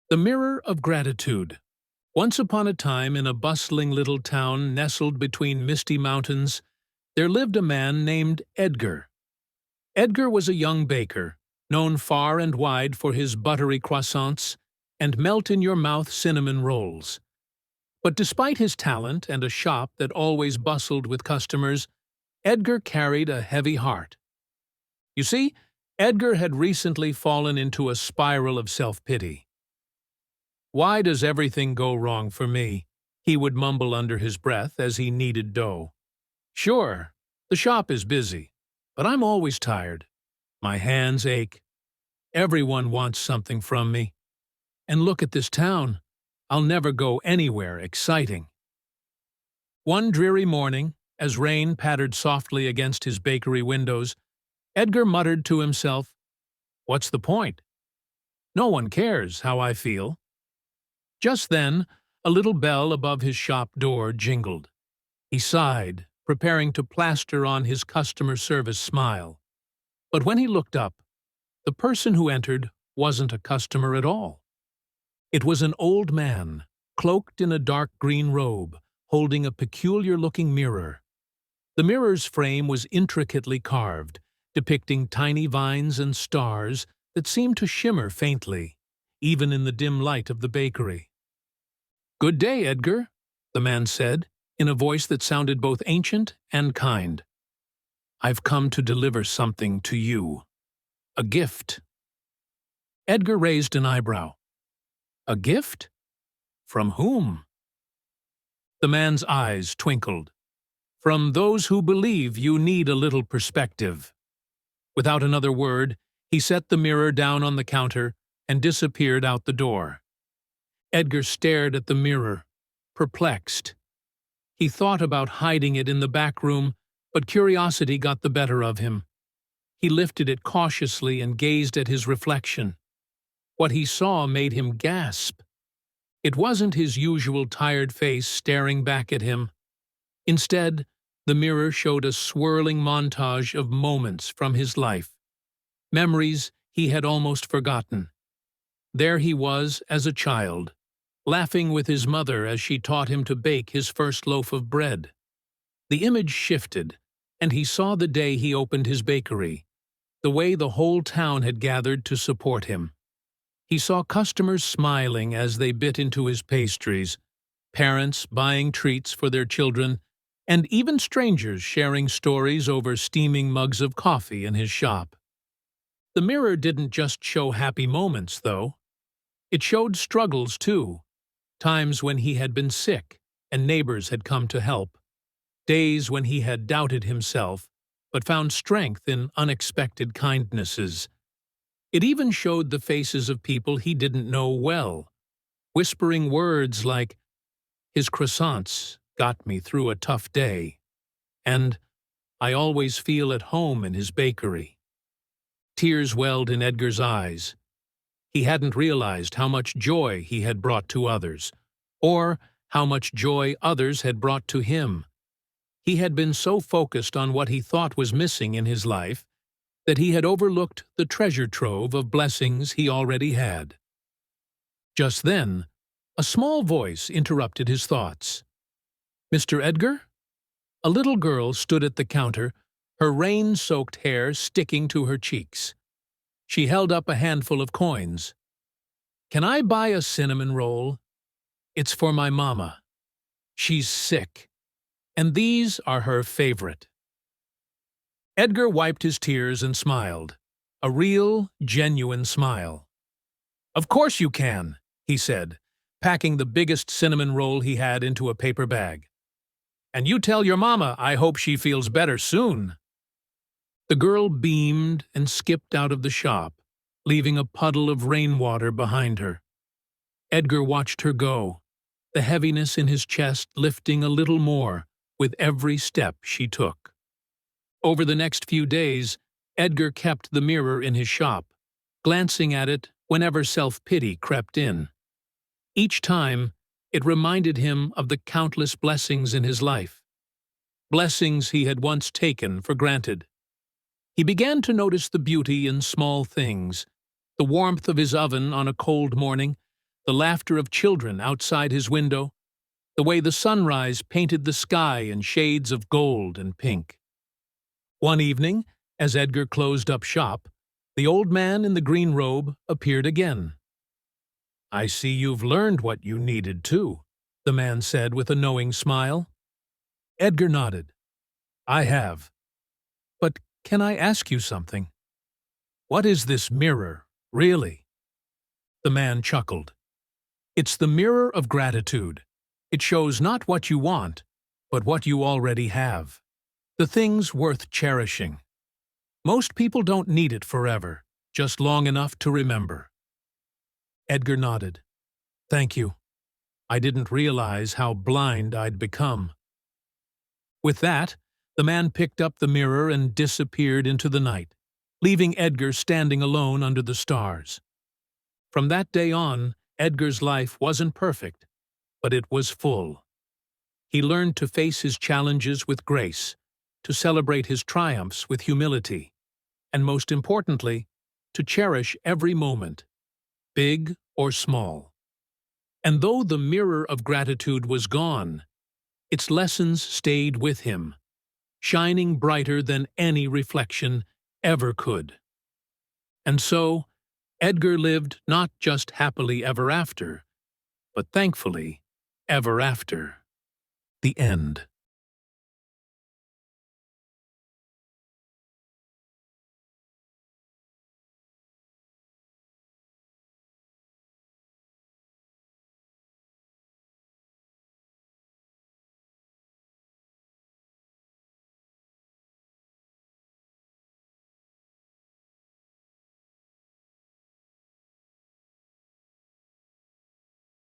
The Mirror of Gratitude. Once upon a time, in a bustling little town nestled between misty mountains, there lived a man named Edgar. Edgar was a young baker, known far and wide for his buttery croissants and melt-in-your-mouth cinnamon rolls. But despite his talent and a shop that always bustled with customers, Edgar carried a heavy heart. You see, Edgar had recently fallen into a spiral of self-pity. "Why does everything go wrong for me?" he would mumble under his breath as he kneaded dough. "Sure, the shop is busy, but I'm always tired. My hands ache. Everyone wants something from me. And look at this town. I'll never go anywhere exciting." One dreary morning, as rain pattered softly against his bakery windows, Edgar muttered to himself, "What's the point? No one cares how I feel." Just then, a little bell above his shop door jingled. He sighed, preparing to plaster on his customer service smile. But when he looked up, the person who entered wasn't a customer at all. It was an old man, cloaked in a dark green robe, holding a peculiar-looking mirror. The mirror's frame was intricately carved, depicting tiny vines and stars that seemed to shimmer faintly, even in the dim light of the bakery. "Good day, Edgar," the man said, in a voice that sounded both ancient and kind. "I've come to deliver something to you. A gift." Edgar raised an eyebrow. "A gift? From whom?" The man's eyes twinkled. "From those who believe you need a little perspective." Without another word, he set the mirror down on the counter and disappeared out the door. Edgar stared at the mirror, perplexed. He thought about hiding it in the back room, but curiosity got the better of him. He lifted it cautiously and gazed at his reflection. What he saw made him gasp. It wasn't his usual tired face staring back at him. Instead, the mirror showed a swirling montage of moments from his life, memories he had almost forgotten. There he was as a child, laughing with his mother as she taught him to bake his first loaf of bread. The image shifted, and he saw the day he opened his bakery, the way the whole town had gathered to support him. He saw customers smiling as they bit into his pastries, parents buying treats for their children, and even strangers sharing stories over steaming mugs of coffee in his shop. The mirror didn't just show happy moments, though. It showed struggles, too. Times when he had been sick and neighbors had come to help. Days when he had doubted himself, but found strength in unexpected kindnesses. It even showed the faces of people he didn't know well, whispering words like, "His croissants got me through a tough day," and "I always feel at home in his bakery." Tears welled in Edgar's eyes. He hadn't realized how much joy he had brought to others, or how much joy others had brought to him. He had been so focused on what he thought was missing in his life that he had overlooked the treasure trove of blessings he already had. Just then, a small voice interrupted his thoughts. "Mr. Edgar?" A little girl stood at the counter, her rain-soaked hair sticking to her cheeks. She held up a handful of coins. "Can I buy a cinnamon roll? It's for my mama. She's sick, and these are her favorite." Edgar wiped his tears and smiled. A real, genuine smile. "Of course you can," he said, packing the biggest cinnamon roll he had into a paper bag. "And you tell your mama I hope she feels better soon." The girl beamed and skipped out of the shop, leaving a puddle of rainwater behind her. Edgar watched her go, the heaviness in his chest lifting a little more with every step she took. Over the next few days, Edgar kept the mirror in his shop, glancing at it whenever self-pity crept in. Each time, it reminded him of the countless blessings in his life, blessings he had once taken for granted. He began to notice the beauty in small things, the warmth of his oven on a cold morning, the laughter of children outside his window, the way the sunrise painted the sky in shades of gold and pink. One evening, as Edgar closed up shop, the old man in the green robe appeared again. "I see you've learned what you needed to," the man said with a knowing smile. Edgar nodded. "I have. But can I ask you something? What is this mirror, really?" The man chuckled. "It's the mirror of gratitude. It shows not what you want, but what you already have. The things worth cherishing. Most people don't need it forever, just long enough to remember." Edgar nodded. "Thank you. I didn't realize how blind I'd become." With that, the man picked up the mirror and disappeared into the night, leaving Edgar standing alone under the stars. From that day on, Edgar's life wasn't perfect, but it was full. He learned to face his challenges with grace, to celebrate his triumphs with humility, and most importantly, to cherish every moment, big or small. And though the mirror of gratitude was gone, its lessons stayed with him, shining brighter than any reflection ever could. And so, Edgar lived not just happily ever after, but thankfully ever after. The end.